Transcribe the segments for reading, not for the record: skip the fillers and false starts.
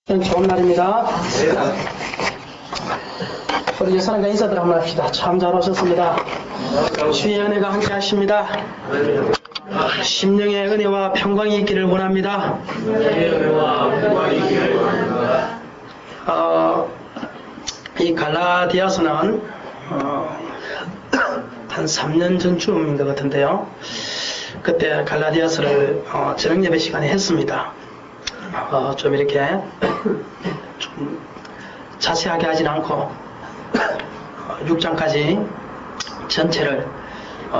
좋은 날입니다. 우리 예사님과 인사들 한번 합시다. 참 잘 오셨습니다. 주의 은혜가 함께 하십니다. 심령의 은혜와 평강이 있기를 원합니다. 이 갈라디아서는 한 3년 전쯤인 것 같은데요. 그때 갈라디아서를 저녁 예배 시간에 했습니다. 좀 이렇게 좀 자세하게 하진 않고 6장까지 전체를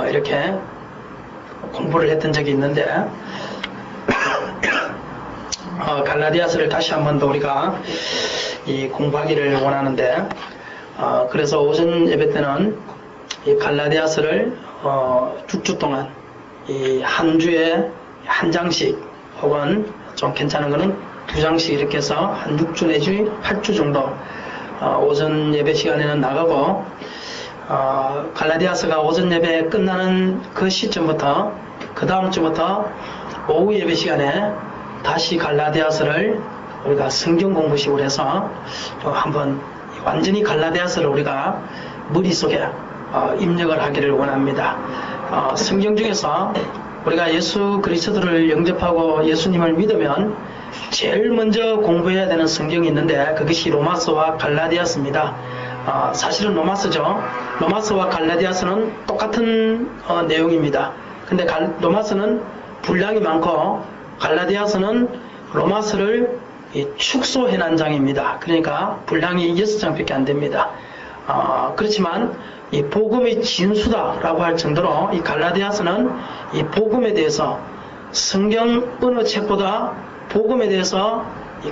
이렇게 공부를 했던 적이 있는데 갈라디아서를 다시 한 번 더 우리가 공부하기를 원하는데 그래서 오전 예배 때는 이 갈라디아서를 6주 동안 이 한 주에 한 장씩 혹은 좀 괜찮은 거는 2장씩 이렇게 해서 한 6주 내지 8주 정도 오전 예배 시간에는 나가고 갈라디아서가 오전 예배 끝나는 그 시점부터 그 다음 주부터 오후 예배 시간에 다시 갈라디아서를 우리가 성경 공부식으로 해서 한번 완전히 갈라디아서를 우리가 머릿속에 입력을 하기를 원합니다. 성경 중에서 우리가 예수 그리스도를 영접하고 예수님을 믿으면 제일 먼저 공부해야 되는 성경이 있는데 그것이 로마서와 갈라디아서입니다. 사실은 로마서죠. 로마서와 갈라디아서는 똑같은 내용입니다. 근데 로마서는 분량이 많고 갈라디아서는 로마서를 축소해놓은 장입니다. 그러니까 분량이 6장밖에 안 됩니다. 그렇지만 이 복음의 진수다라고 할 정도로 이 갈라디아서는 이 복음에 대해서 성경 어느 책보다 복음에 대해서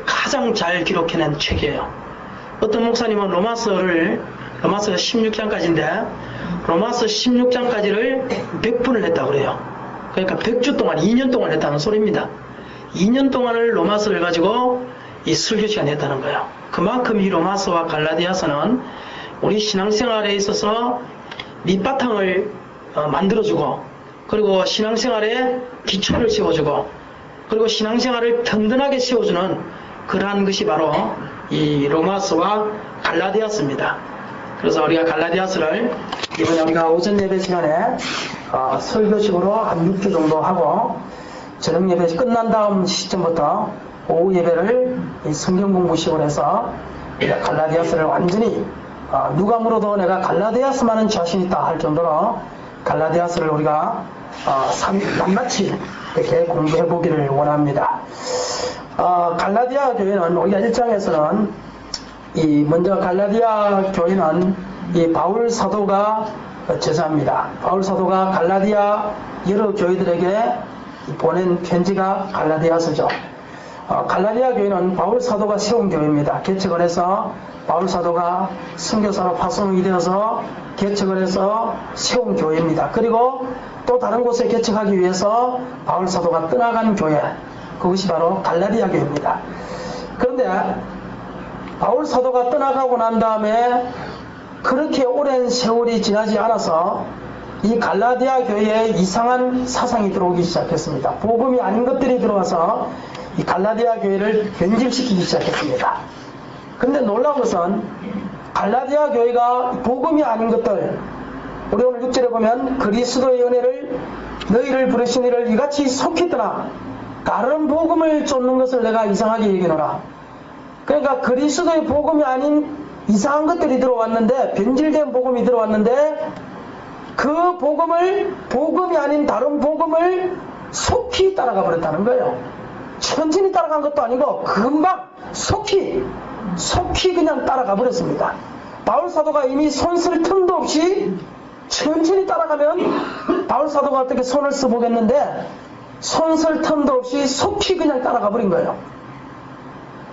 가장 잘 기록해낸 책이에요. 어떤 목사님은 로마서 16장까지인데 로마서 16장까지를 100분을 했다고 그래요. 그러니까 100주 동안 2년 동안 했다는 소리입니다. 2년 동안을 로마서를 가지고 이 설교 시간에 했다는 거예요. 그만큼 이 로마서와 갈라디아서는 우리 신앙생활에 있어서 밑바탕을 만들어주고 그리고 신앙생활에 기초를 세워주고 그리고 신앙생활을 든든하게 세워주는 그러한 것이 바로 이 로마서와 갈라디아서입니다. 그래서 우리가 갈라디아서를 이번에 우리가 오전 예배 시간에 설교식으로 한 6주 정도 하고 저녁 예배 끝난 다음 시점부터 오후 예배를 이 성경 공부식으로 해서 우리가 갈라디아서를 완전히 누가 물어도 내가 갈라디아서만은 자신 있다 할 정도로 갈라디아서를 우리가 낱낱이 이렇게 공부해 보기를 원합니다. 갈라디아 교회는 우리가 1장에서는 먼저 갈라디아 교회는 이 바울 사도가 제자입니다. 바울 사도가 갈라디아 여러 교회들에게 보낸 편지가 갈라디아서죠. 갈라디아 교회는 바울 사도가 세운 교회입니다. 개척을 해서 바울 사도가 선교사로 파송이 되어서 개척을 해서 세운 교회입니다. 그리고 또 다른 곳에 개척하기 위해서 바울 사도가 떠나간 교회, 그것이 바로 갈라디아 교회입니다. 그런데 바울 사도가 떠나가고 난 다음에 그렇게 오랜 세월이 지나지 않아서 이 갈라디아 교회에 이상한 사상이 들어오기 시작했습니다. 복음이 아닌 것들이 들어와서 이 갈라디아 교회를 변질시키기 시작했습니다. 근데 놀라운 것은 갈라디아 교회가 복음이 아닌 것들, 우리 오늘 6절에 보면 그리스도의 은혜를 너희를 부르신 이를 이같이 속히 떠나 다른 복음을 쫓는 것을 내가 이상하게 여기노라. 그러니까 그리스도의 복음이 아닌 이상한 것들이 들어왔는데, 변질된 복음이 들어왔는데 그 복음이 아닌 다른 복음을 속히 따라가 버렸다는 거예요. 천천히 따라간 것도 아니고 금방 속히 그냥 따라가 버렸습니다. 바울 사도가 이미 손 쓸 틈도 없이 천천히 따라가면 바울 사도가 어떻게 손을 써보겠는데 손 쓸 틈도 없이 속히 그냥 따라가 버린 거예요.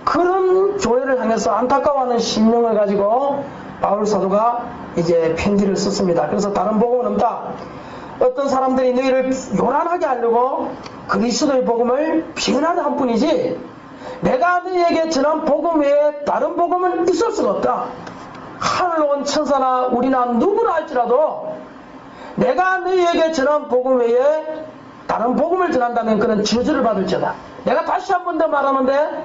그런 교회를 향해서 안타까워하는 심령을 가지고 바울 사도가 이제 편지를 썼습니다. 그래서 다른 복음은 없다. 어떤 사람들이 너희를 요란하게 하려고 그리스도의 복음을 비난한 뿐이지 내가 너희에게 전한 복음 외에 다른 복음은 있을 수가 없다. 하늘로 온 천사나 우리나 누구나 할지라도 내가 너희에게 전한 복음 외에 다른 복음을 전한다면 그는 저주를 받을지어다. 내가 다시 한 번 더 말하는데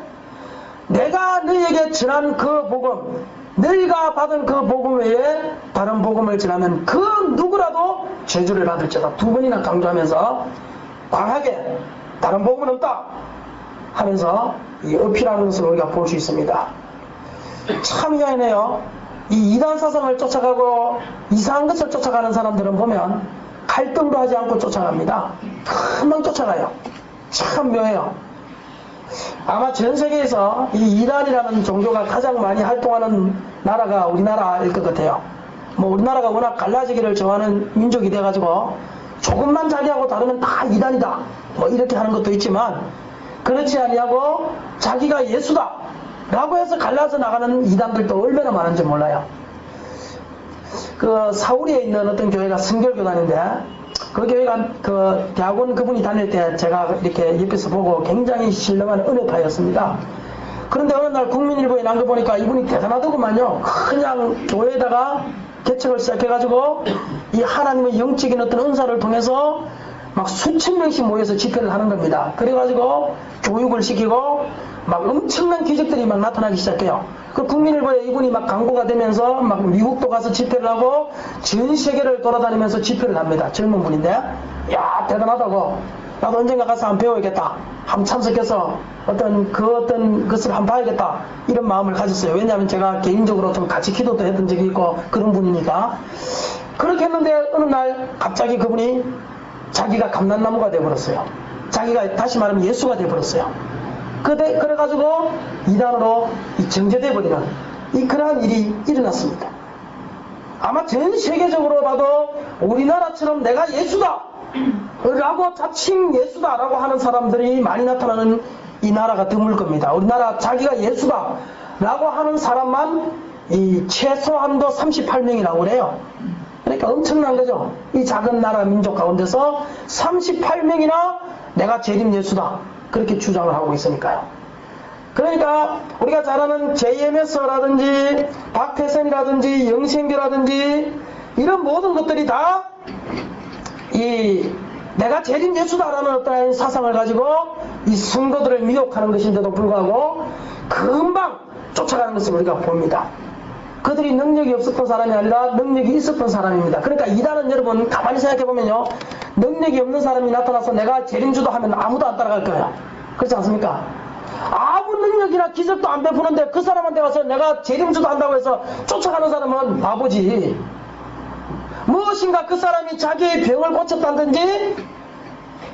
내가 너희에게 전한 그 복음, 너희가 받은 그 복음 외에 다른 복음을 전하면 그 누구라도 저주를 받을지어다. 두 번이나 강조하면서 강하게 다른 복음은 없다 하면서 이 어필하는 것을 우리가 볼 수 있습니다. 참 희한해요. 이 이단 사상을 쫓아가고 이상한 것을 쫓아가는 사람들은 보면 갈등도 하지 않고 쫓아갑니다. 금방 쫓아가요. 참 묘해요. 아마 전 세계에서 이 이단이라는 종교가 가장 많이 활동하는 나라가 우리나라일 것 같아요. 뭐 우리나라가 워낙 갈라지기를 좋아하는 민족이 돼가지고 조금만 자기하고 다르면 다 이단이다 뭐 이렇게 하는 것도 있지만, 그렇지 아니하고 자기가 예수다 라고 해서 갈라서 나가는 이단들도 얼마나 많은지 몰라요. 그 사우리에 있는 어떤 교회가 성결교단인데, 그 교회가 그 대학원 그분이 다닐 때 제가 이렇게 옆에서 보고 굉장히 신령한 은혜파였습니다. 그런데 어느 날 국민일보에 난 거 보니까 이분이 대단하더구만요. 그냥 교회에다가 개척을 시작해가지고 이 하나님의 영적인 어떤 은사를 통해서 막 수천 명씩 모여서 집회를 하는 겁니다. 그래가지고 교육을 시키고 막 엄청난 기적들이 막 나타나기 시작해요. 그 국민일보에 이분이 막 광고가 되면서 막 미국도 가서 집회를 하고 전 세계를 돌아다니면서 집회를 합니다. 젊은 분인데, 야 대단하다고, 나도 언젠가 가서 한번 배워야겠다, 한번 참석해서 어떤 것을 한번 봐야겠다 이런 마음을 가졌어요. 왜냐하면 제가 개인적으로 좀 같이 기도도 했던 적이 있고 그런 분이니까. 그렇게 했는데 어느 날 갑자기 그분이 자기가 감람나무가 되어버렸어요. 자기가 다시 말하면 예수가 되어버렸어요. 그래가지고 이단으로 정제되어버리는 그러한 일이 일어났습니다. 아마 전 세계적으로 봐도 우리나라처럼 내가 예수다 라고 자칭 예수다 라고 하는 사람들이 많이 나타나는 이 나라가 드물 겁니다. 우리나라 자기가 예수다 라고 하는 사람만 이 최소한도 38명이라고 그래요. 그러니까 엄청난 거죠. 이 작은 나라 민족 가운데서 38명이나 내가 재림 예수다 그렇게 주장을 하고 있으니까요. 그러니까 우리가 잘 아는 JMS라든지 박태선이라든지 영생교라든지 이런 모든 것들이 다 이 내가 재림 예수다라는 어떤 사상을 가지고 이 성도들을 미혹하는 것인데도 불구하고 금방 쫓아가는 것을 우리가 봅니다. 그들이 능력이 없었던 사람이 아니라 능력이 있었던 사람입니다. 그러니까 이단은 여러분 가만히 생각해보면요, 능력이 없는 사람이 나타나서 내가 재림주도 하면 아무도 안 따라갈 거예요. 그렇지 않습니까? 아무 능력이나 기적도 안 베푸는데 그 사람한테 가서 내가 재림주도 한다고 해서 쫓아가는 사람은 바보지. 무엇인가 그 사람이 자기의 병을 고쳤다든지,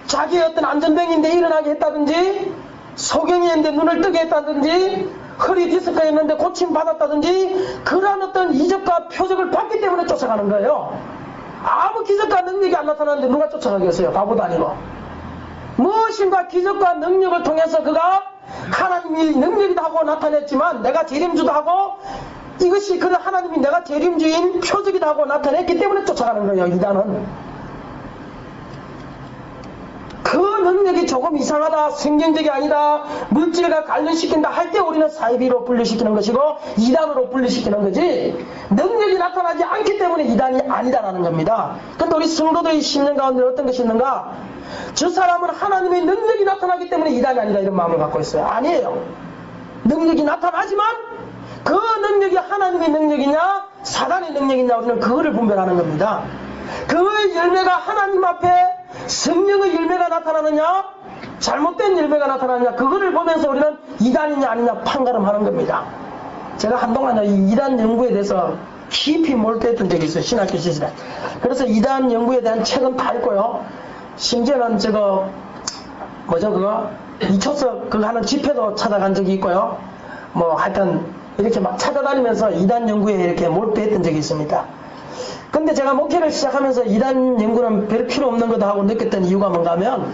자기의 어떤 안전병인데 일어나게 했다든지, 소경이었는데 눈을 뜨게 했다든지, 허리 디스크였는데 고침받았다든지, 그러한 어떤 이적과 표적을 받기 때문에 쫓아가는 거예요. 아무 기적과 능력이 안 나타나는데 누가 쫓아가겠어요? 바보도 아니고. 무엇인가 기적과 능력을 통해서 그가 하나님이 능력이다 하고 나타냈지만, 내가 재림주도 하고 이것이 그런 하나님이 내가 재림주인 표적이다 하고 나타냈기 때문에 쫓아가는 거예요. 이단은 그 능력이 조금 이상하다, 성경적이 아니다, 물질과 관련시킨다 할 때 우리는 사이비로 분류시키는 것이고 이단으로 분류시키는 거지, 능력이 나타나지 않기 때문에 이단이 아니다라는 겁니다. 그런데 우리 성도들의 심령 가운데 어떤 것이 있는가? 저 사람은 하나님의 능력이 나타나기 때문에 이단이 아니다 이런 마음을 갖고 있어요. 아니에요. 능력이 나타나지만 그 능력이 하나님의 능력이냐 사단의 능력이냐, 우리는 그거를 분별하는 겁니다. 그 열매가 하나님 앞에 성령의 열매가 나타나느냐 잘못된 열매가 나타나느냐, 그거를 보면서 우리는 이단이냐 아니냐 판가름하는 겁니다. 제가 한동안 이 이단 연구에 대해서 깊이 몰두했던 적이 있어요. 신학교 시절에. 그래서 이단 연구에 대한 책은 다 읽고요. 심지어는 저거 뭐죠 그거 이초석 그거 하는 집회도 찾아간 적이 있고요. 뭐 하여튼 이렇게 막 찾아다니면서 이단 연구에 이렇게 몰두했던 적이 있습니다. 근데 제가 목회를 시작하면서 이단 연구는 별 필요 없는 거다 하고 느꼈던 이유가 뭔가 하면,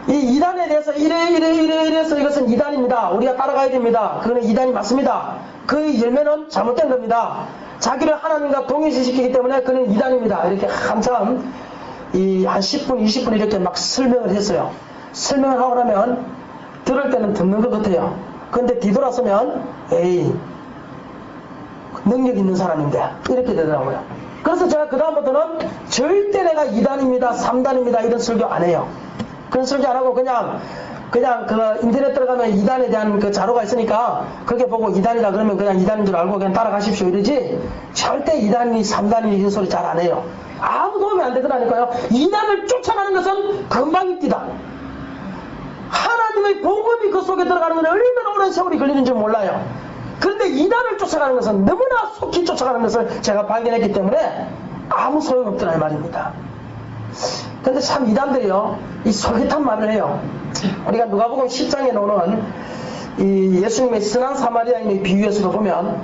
이 이단에 대해서 이래서 이것은 이단입니다, 우리가 따라가야 됩니다, 그거는 이단이 맞습니다, 그 열매는 잘못된 겁니다, 자기를 하나님과 동일시시키기 때문에 그는 이단입니다, 이렇게 한참 한 10분 20분 이렇게 막 설명을 했어요. 설명을 하고 나면 들을 때는 듣는 것 같아요. 근데 뒤돌아서면 에이 능력 있는 사람인데 이렇게 되더라고요. 그래서 제가 그 다음부터는 절대 내가 2단입니다 3단입니다 이런 설교 안 해요. 그런 설교 안 하고 그냥 그냥 그 인터넷 들어가면 이단에 대한 그 자료가 있으니까 그렇게 보고 이단이다 그러면 그냥 이단인 줄 알고 그냥 따라가십시오 이러지 절대 이단이 3단이 이런 소리 잘 안 해요. 아무 도움이 안 되더라니까요. 이단을 쫓아가는 것은 금방 입디다. 하나님의 복음이 그 속에 들어가는 건 얼마나 오랜 세월이 걸리는지 몰라요. 그런데 이단을 쫓아가는 것은 너무나 속히 쫓아가는 것을 제가 발견했기 때문에 아무 소용없더라 이 말입니다. 근데 참 이단들이요 이 솔깃한 말을 해요. 우리가 누가복음 10장에 나오는 이 예수님의 선한 사마리아인의 비유에서도 보면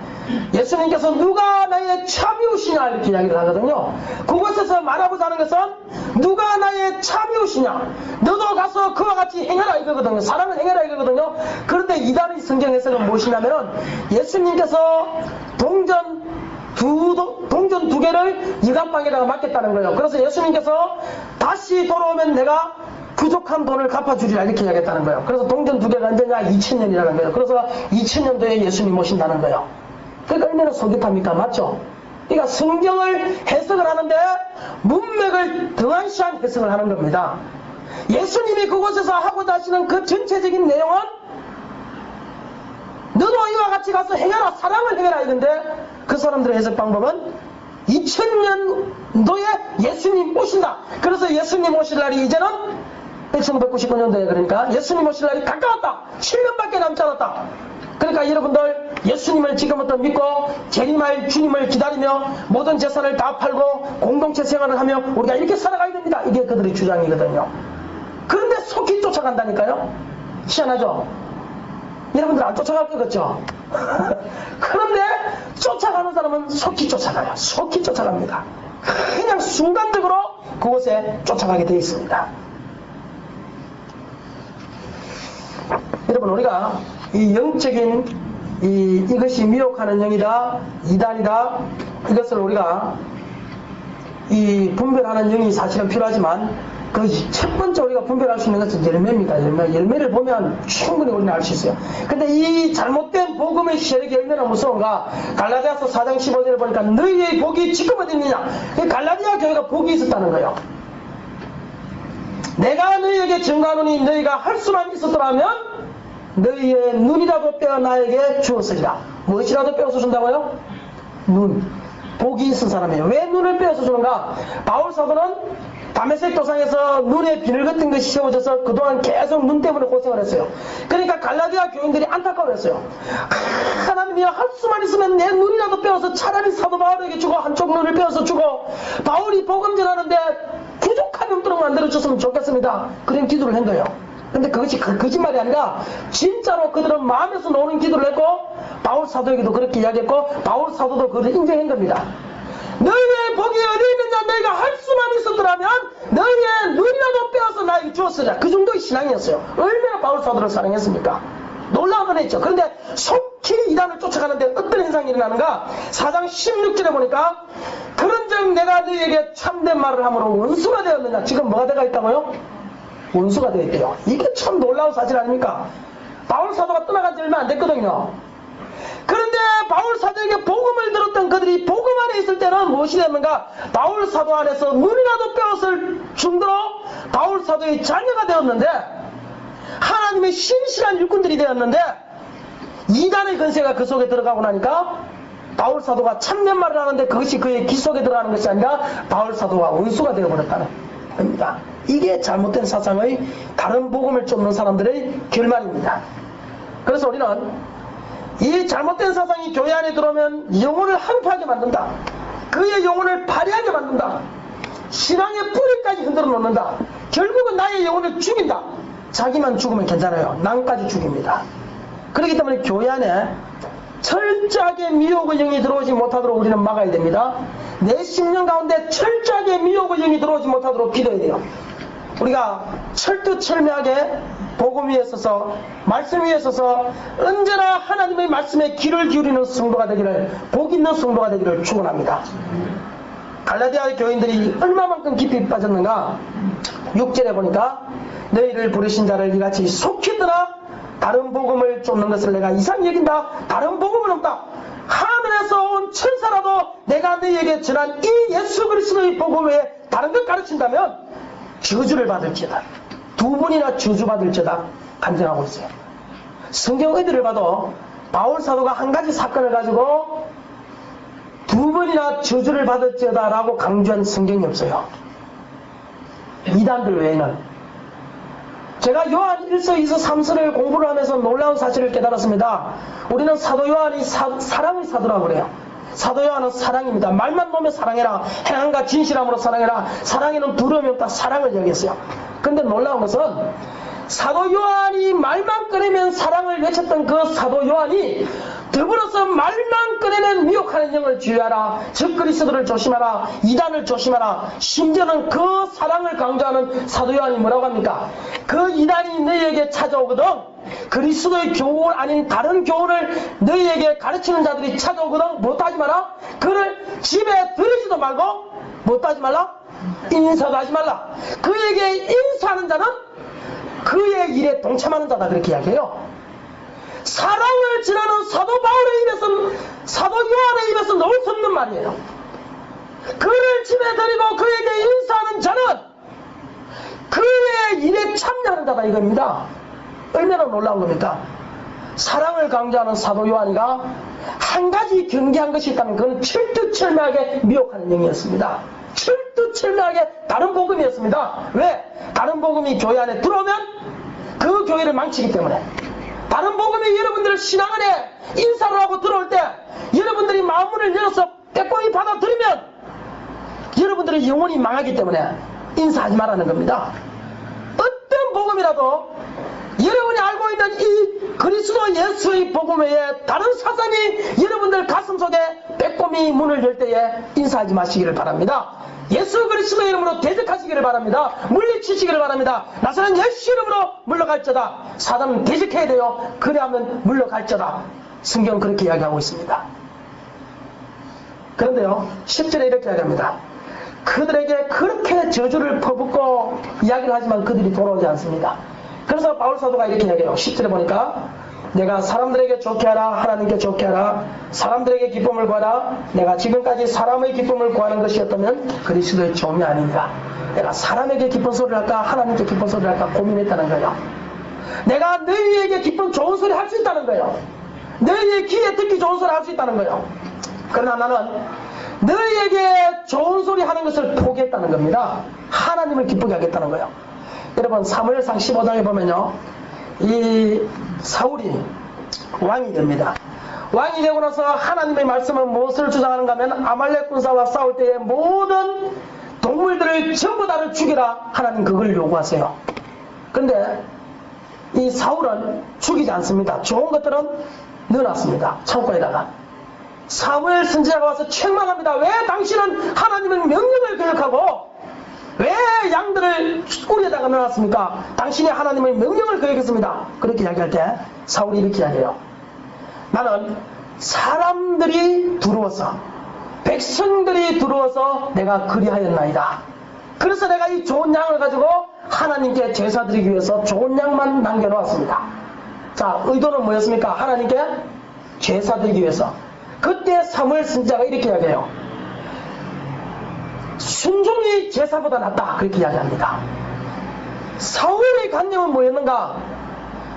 예수님께서 누가 나의 참이웃이냐 이렇게 이야기를 하거든요. 그곳에서 말하고자 하는 것은 누가 나의 참이웃이냐 너도 가서 그와 같이 행하라 이거거든요. 사랑을 행하라 이거거든요. 그런데 이단의 성경 해석은 무엇이냐면은 예수님께서 동전 두 개를 이간방에다가 맡겼다는 거예요. 그래서 예수님께서 다시 돌아오면 내가 부족한 돈을 갚아주리라 이렇게 이야기했다는 거예요. 그래서 동전 2개가 언제냐 2000년이라는 거예요. 그래서 2000년도에 예수님 오신다는 거예요. 그러니까 얼마나 솔깃합니까? 맞죠? 그러니까 성경을 해석을 하는데 문맥을 등한시한 해석을 하는 겁니다. 예수님이 그곳에서 하고자 하시는 그 전체적인 내용은 너도 이와 같이 가서 행해라 사랑을 행해라 이건데 그 사람들의 해석 방법은 2000년도에 예수님 오신다. 그래서 예수님 오실 날이 이제는 1999년도에 그러니까 예수님 오실 날이 가까웠다. 7년밖에 남지 않았다. 그러니까 여러분들 예수님을 지금부터 믿고 재림할 주님을 기다리며 모든 재산을 다 팔고 공동체 생활을 하며 우리가 이렇게 살아가야 됩니다. 이게 그들의 주장이거든요. 그런데 속히 쫓아간다니까요. 희한하죠? 여러분들 안 쫓아갈 거겠죠? 그런데 쫓아가는 사람은 속히 쫓아가요. 속히 쫓아갑니다. 그냥 순간적으로 그곳에 쫓아가게 되어 있습니다. 여러분 우리가 이 영적인 이것이 미혹하는 영이다 이단이다 이것을 우리가 이 분별하는 영이 사실은 필요하지만 그 첫 번째 우리가 분별할 수 있는 것은 열매입니다. 열매를 보면 충분히 우리는 알 수 있어요. 근데 이 잘못된 복음의 세력이 얼마나 무서운가. 갈라디아서 4장 15절을 보니까 너희의 복이 지금 어디 있느냐. 갈라디아 교회가 복이 있었다는 거예요. 내가 너희에게 증거하노니 너희가 할 수만 있었더라면 너희의 눈이라도 빼어 나에게 주었으리라. 무엇이라도 빼어서 준다고요? 눈. 복이 있은 사람이에요. 왜 눈을 빼어서 주는가? 바울 사도는 다메섹 도상에서 눈에 비늘 같은 것이 세워져서 그동안 계속 눈 때문에 고생을 했어요. 그러니까 갈라디아 교인들이 안타까워했어요. 하나님이여 할 수만 있으면 내 눈이라도 빼어서 차라리 사도 바울에게 주고 한쪽 눈을 빼어서 주고 바울이 복음 전하는데 부족함이 없도록 만들어줬으면 좋겠습니다. 그런 기도를 한 거예요. 근데 그것이 거짓말이 아니라 진짜로 그들은 마음에서 나오는 기도를 했고 바울 사도에게도 그렇게 이야기했고 바울 사도도 그걸 인정한 겁니다. 너희의 복이 어디 있느냐 너희가 할 수만 있었더라면 너희의 눈이라도 빼어서 나에게 주었으리라. 그 정도의 신앙이었어요. 얼마나 바울 사도를 사랑했습니까? 놀라운 했죠. 그런데 속히 이단을 쫓아가는데 어떤 현상이 일어나는가? 4장 16절에 보니까 그런즉 내가 너희에게 참된 말을 함으로 원수가 되었느냐. 지금 뭐가 되어 있다고요? 원수가 되어 있대요. 이게 참 놀라운 사실 아닙니까? 바울 사도가 떠나간 지 얼마 안 됐거든요. 그런데 바울 사도에게 복음을 들었던 그들이 복음 안에 있을 때는 무엇이 됐는가? 바울 사도 안에서 눈이라도 빼앗을 정도로 바울 사도의 자녀가 되었는데 하나님의 신실한 일꾼들이 되었는데 이단의 근세가 그 속에 들어가고 나니까 바울 사도가 참된 말을 하는데 그것이 그의 귀 속에 들어가는 것이 아니라 바울 사도와 원수가 되어버렸다는 겁니다. 이게 잘못된 사상의 다른 복음을 쫓는 사람들의 결말입니다. 그래서 우리는 이 잘못된 사상이 교회 안에 들어오면 영혼을 한패하게 만든다. 그의 영혼을 파괴하게 만든다. 신앙의 뿌리까지 흔들어 놓는다. 결국은 나의 영혼을 죽인다. 자기만 죽으면 괜찮아요. 남까지 죽입니다. 그렇기 때문에 교회 안에 철저하게 미혹의 영이 들어오지 못하도록 우리는 막아야 됩니다. 내 심령 가운데 철저하게 미혹의 영이 들어오지 못하도록 기도해야 돼요. 우리가 철두철미하게 복음 위에 서서 말씀 위에 서서 언제나 하나님의 말씀에 귀를 기울이는 성도가 되기를 복 있는 성도가 되기를 축원합니다. 갈라디아 교인들이 얼마만큼 깊이 빠졌는가? 6절에 보니까 너희를 부르신 자를 이같이 속히 떠나 다른 복음을 쫓는 것을 내가 이상히 여긴다. 다른 복음은 없다. 하늘에서 온 천사라도 내가 너희에게 전한 이 예수 그리스도의 복음 외에 다른 것 가르친다면 저주를 받을지어다. 두 번이나 저주받을지어다. 간증하고 있어요. 성경 어디를 봐도 바울 사도가 한 가지 사건을 가지고 2번이나 저주를 받았지어다라고 강조한 성경이 없어요. 이단들 외에는. 제가 요한 1서, 2서, 3서를 공부를 하면서 놀라운 사실을 깨달았습니다. 우리는 사도 요한이 사랑의 사도라고 그래요. 사도 요한은 사랑입니다. 말만 놓으면 사랑해라. 행함과 진실함으로 사랑해라. 사랑에는 두려움이 없다. 사랑을 얘기했어요. 근데 놀라운 것은 사도 요한이 말만 꺼내면 사랑을 외쳤던 그 사도 요한이 더불어서 말만 꺼내면 미혹하는 영을 주의하라. 적그리스도를 조심하라. 이단을 조심하라. 심지어는 그 사랑을 강조하는 사도 요한이 뭐라고 합니까? 그 이단이 너희에게 찾아오거든 그리스도의 교훈 아닌 다른 교훈을 너희에게 가르치는 자들이 찾아오거든 못하지 마라. 그를 집에 들이지도 말고 못하지 말라. 인사도 하지 말라. 그에게 인사하는 자는 그의 일에 동참하는 자다. 그렇게 이야기해요. 사랑을 전하는 사도 바울의 입에서, 사도 요한의 입에서 나올 수 없는 말이에요. 그를 집에 데리고 그에게 인사하는 자는 그의 일에 참여하는 자다 이겁니다. 얼마나 놀라운 겁니까? 사랑을 강조하는 사도 요한이가 한 가지 경계한 것이 있다면 그건 철두철미하게 미혹하는 영이었습니다. 철두철미하게 다른 복음이었습니다. 왜? 다른 복음이 교회 안에 들어오면 그 교회를 망치기 때문에. 다른 복음이 여러분들을 신앙 안에 인사를 하고 들어올 때 여러분들이 마음문을 열어서 빼꼼히 받아들이면 여러분들의 영혼이 망하기 때문에 인사하지 말라는 겁니다. 어떤 복음이라도 여러분이 알고 있는 이 그리스도 예수의 복음 외에 다른 사상이 여러분들 가슴속에 빼꼼히 문을 열 때에 인사하지 마시기를 바랍니다. 예수 그리스도의 이름으로 대적하시기를 바랍니다. 물리치시기를 바랍니다. 나사렛 예수 이름으로 물러갈지어다. 사단은 대적해야 돼요. 그래야만 물러갈지어다. 성경은 그렇게 이야기하고 있습니다. 그런데요 10절에 이렇게 이야기합니다. 그들에게 그렇게 저주를 퍼붓고 이야기를 하지만 그들이 돌아오지 않습니다. 그래서 바울 사도가 이렇게 이야기해요. 10절에 보니까 내가 사람들에게 좋게 하라. 하나님께 좋게 하라. 사람들에게 기쁨을 구하라. 내가 지금까지 사람의 기쁨을 구하는 것이었다면 그리스도의 종이 아닙니다. 내가 사람에게 기쁜 소리를 할까 하나님께 기쁜 소리를 할까 고민했다는 거예요. 내가 너희에게 기쁜 좋은 소리 할 수 있다는 거예요. 너희의 귀에 듣기 좋은 소리 할 수 있다는 거예요. 그러나 나는 너희에게 좋은 소리 하는 것을 포기했다는 겁니다. 하나님을 기쁘게 하겠다는 거예요. 여러분 사무엘상 15장에 보면요 이 사울이 왕이 됩니다. 왕이 되고 나서 하나님의 말씀은 무엇을 주장하는가 하면 아말렉 군사와 싸울 때에 모든 동물들을 전부 다를 죽이라. 하나님 그걸 요구하세요. 근데 이 사울은 죽이지 않습니다. 좋은 것들은 넣어놨습니다. 창고에다가. 사무엘 선지자가 와서 책망합니다. 왜 당신은 하나님의 명령을 거역하고 왜 양들을 우리에다가 넣어놨습니까? 당신이 하나님의 명령을 거역했습니다. 그렇게 이야기할 때 사울이 이렇게 이야기해요. 나는 사람들이 두려워서 백성들이 두려워서 내가 그리하였나이다. 그래서 내가 이 좋은 양을 가지고 하나님께 제사 드리기 위해서 좋은 양만 남겨놓았습니다. 자, 의도는 뭐였습니까? 하나님께 제사 드리기 위해서. 그때 사무엘 선지자가 이렇게 이야기해요. 순종이 제사보다 낫다. 그렇게 이야기합니다. 사울의 관념은 뭐였는가?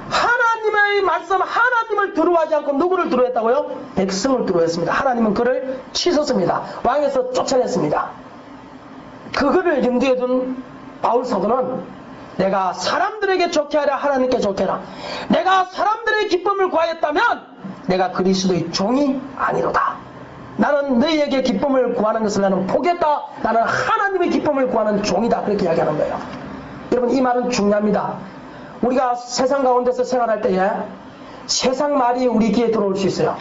하나님의 말씀, 하나님을 두려워하지 않고 누구를 두려워했다고요? 백성을 두려워했습니다. 하나님은 그를 치셨습니다. 왕에서 쫓아냈습니다. 그거를 염두에 둔 바울 사도는 내가 사람들에게 좋게 하라. 하나님께 좋게 하라. 내가 사람들의 기쁨을 구하였다면 내가 그리스도의 종이 아니로다. 나는 너희에게 기쁨을 구하는 것을 나는 포기했다. 나는 하나님의 기쁨을 구하는 종이다. 그렇게 이야기하는 거예요. 여러분 이 말은 중요합니다. 우리가 세상 가운데서 생활할 때에 세상 말이 우리 귀에 들어올 수 있어요.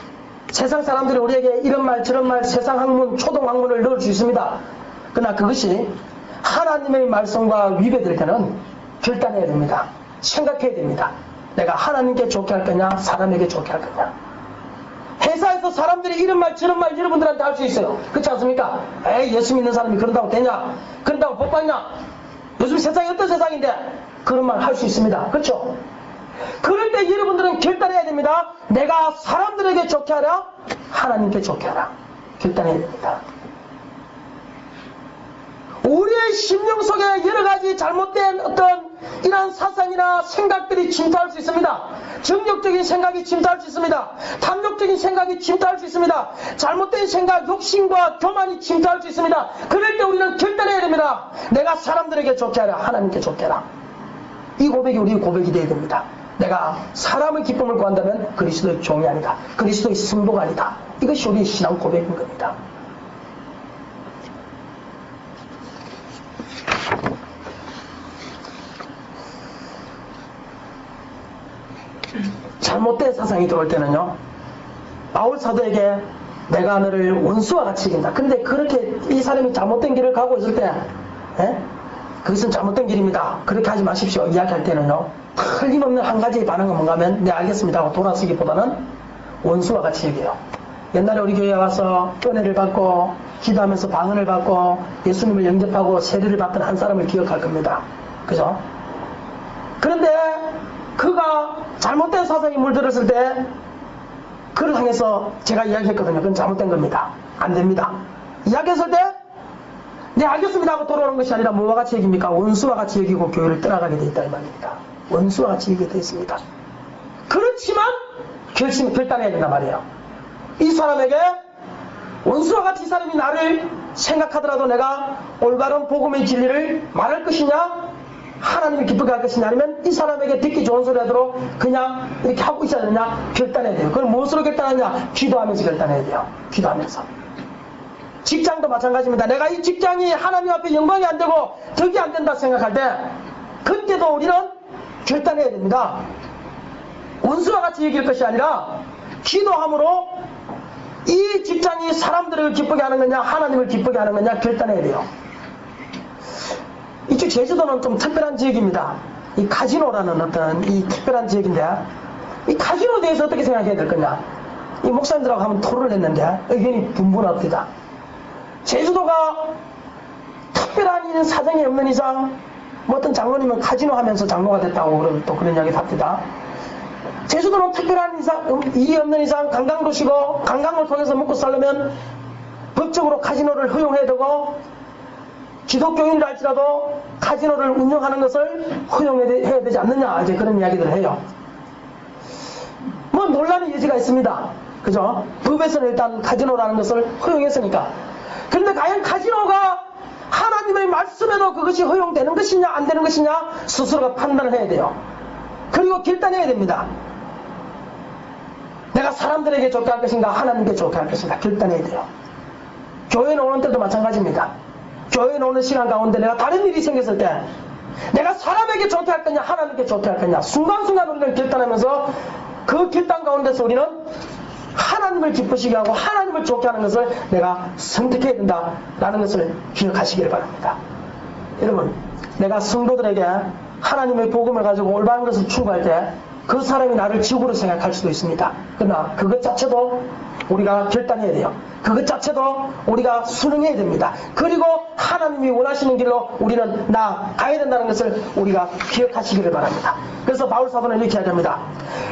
세상 사람들이 우리에게 이런 말 저런 말 세상 학문 초등 학문을 넣을 수 있습니다. 그러나 그것이 하나님의 말씀과 위배될 때는 결단해야 됩니다. 생각해야 됩니다. 내가 하나님께 좋게 할 거냐 사람에게 좋게 할 거냐. 회사에서 사람들이 이런 말 저런 말 여러분들한테 할 수 있어요. 그렇지 않습니까? 에이 예수 믿는 사람이 그런다고 되냐? 그런다고 복 받냐? 요즘 세상이 어떤 세상인데 그런 말 할 수 있습니다. 그렇죠? 그럴 때 여러분들은 결단해야 됩니다. 내가 사람들에게 좋게 하라 하나님께 좋게 하라. 결단해야 됩니다. 우리의 심령 속에 여러 가지 잘못된 어떤 이러한 사상이나 생각들이 침투할 수 있습니다. 정력적인 생각이 침투할 수 있습니다. 탐욕적인 생각이 침투할 수 있습니다. 잘못된 생각, 욕심과 교만이 침투할 수 있습니다. 그럴 때 우리는 결단해야 됩니다. 내가 사람들에게 좋게 하라, 하나님께 좋게 하라. 이 고백이 우리 고백이 되어야 됩니다. 내가 사람의 기쁨을 구한다면 그리스도의 종이 아니다. 그리스도의 성도가 아니다. 이것이 우리의 신앙 고백인 겁니다. 잘못된 사상이 들어올 때는요, 바울 사도에게 내가 너를 원수와 같이 이긴다. 근데 그렇게 이 사람이 잘못된 길을 가고 있을 때, 그것은 잘못된 길입니다. 그렇게 하지 마십시오. 이야기할 때는요, 틀림없는 한 가지의 반응은 뭔가 하면, 네, 알겠습니다 하고 돌아서기보다는 원수와 같이 얘기해요. 옛날에 우리 교회에 와서 은혜를 받고, 기도하면서 방언을 받고, 예수님을 영접하고 세례를 받던 한 사람을 기억할 겁니다. 그죠? 그런데 그가 잘못된 사상이 물들었을 때 그를 향해서 제가 이야기했거든요. 그건 잘못된 겁니다. 안 됩니다. 이야기했을 때 네, 알겠습니다 하고 돌아오는 것이 아니라 뭐와 같이 여깁니까? 원수와 같이 여기고 교회를 떠나가게 돼 있다 이 말입니다. 원수와 같이 여기게 돼 있습니다. 그렇지만 결단해야 된단 말이에요. 이 사람에게 원수와 같이 이 사람이 나를 생각하더라도 내가 올바른 복음의 진리를 말할 것이냐, 하나님이 기쁘게 할 것이냐, 아니면 이 사람에게 듣기 좋은 소리 하도록 그냥 이렇게 하고 있어야 되느냐, 결단해야 돼요. 그걸 무엇으로 결단하냐? 기도하면서 결단해야 돼요. 기도하면서. 직장도 마찬가지입니다. 내가 이 직장이 하나님 앞에 영광이 안 되고 덕이 안 된다 생각할 때 그때도 우리는 결단해야 됩니다. 원수와 같이 얘기할 것이 아니라 기도함으로 이 직장이 사람들을 기쁘게 하는 거냐, 하나님을 기쁘게 하는 거냐 결단해야 돼요. 이쪽 제주도는 좀 특별한 지역입니다. 이 카지노라는 어떤 이 특별한 지역인데, 이 카지노에 대해서 어떻게 생각해야 될 거냐, 이 목사님들하고 한번 토론을 했는데 의견이 분분합니다. 제주도가 특별한 이런 사정이 없는 이상, 뭐 어떤 장로님은 카지노 하면서 장로가 됐다고 또 그런 이야기를 합니다. 제주도는 특별한 이상, 일이 없는 이상 관광도시고, 관광을 통해서 먹고 살려면 법적으로 카지노를 허용해야 되고, 기독교인이라 할지라도 카지노를 운영하는 것을 허용해야 되지 않느냐, 이제 그런 이야기들을 해요. 뭐 논란의 여지가 있습니다. 그죠? 법에서는 일단 카지노라는 것을 허용했으니까. 그런데 과연 카지노가 하나님의 말씀에도 그것이 허용되는 것이냐 안 되는 것이냐 스스로가 판단을 해야 돼요. 그리고 결단해야 됩니다. 내가 사람들에게 좋게 할 것인가, 하나님께 좋게 할 것인가 결단해야 돼요. 교회에 오는 때도 마찬가지입니다. 교회에 오는 시간 가운데 내가 다른 일이 생겼을 때 내가 사람에게 좋게 할 거냐, 하나님께 좋게 할 거냐, 순간순간 우리는 결단하면서 그 결단 가운데서 우리는 하나님을 기쁘시게 하고 하나님을 좋게 하는 것을 내가 선택해야 된다라는 것을 기억하시길 바랍니다. 여러분, 내가 성도들에게 하나님의 복음을 가지고 올바른 것을 추구할 때 그 사람이 나를 지옥으로 생각할 수도 있습니다. 그러나 그것 자체도 우리가 결단해야 돼요. 그것 자체도 우리가 순응해야 됩니다. 그리고 하나님이 원하시는 길로 우리는 나가야 된다는 것을 우리가 기억하시기를 바랍니다. 그래서 바울 사도는 이렇게 이야기합니다.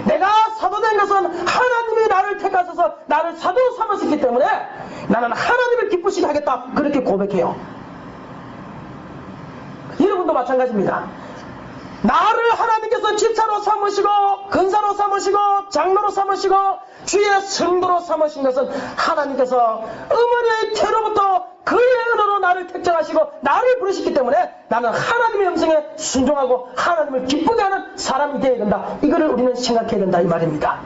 내가 사도된 것은 하나님이 나를 택하셔서 나를 사도로 삼으셨기 때문에 나는 하나님을 기쁘시게 하겠다, 그렇게 고백해요. 여러분도 마찬가지입니다. 나를 하나님께서 집사로 삼으시고 근사로 삼으시고 장로로 삼으시고 주의 성도로 삼으신 것은 하나님께서 어머니의 태로부터 그의 은혜로 나를 택정하시고 나를 부르셨기 때문에 나는 하나님의 음성에 순종하고 하나님을 기쁘게 하는 사람이 되어야 된다. 이거를 우리는 생각해야 된다 이 말입니다.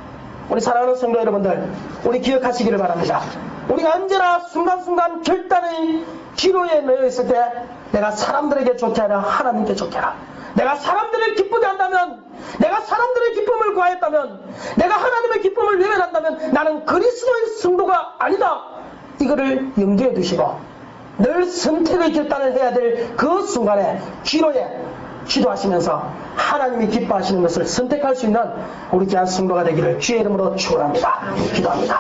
우리 사랑하는 성도 여러분들, 우리 기억하시기를 바랍니다. 우리가 언제나 순간순간 결단의 기로에 놓여 있을 때 내가 사람들에게 좋게 하라, 하나님께 좋게 하라. 내가 사람들을 기쁘게 한다면, 내가 사람들의 기쁨을 구하였다면, 내가 하나님의 기쁨을 외면한다면 나는 그리스도의 성도가 아니다. 이거를 염두에 두시고 늘 선택의 결단을 해야 될 그 순간에 기로에 기도하시면서 하나님이 기뻐하시는 것을 선택할 수 있는 우리 귀한 성도가 되기를 주의 이름으로 축원합니다. 기도합니다.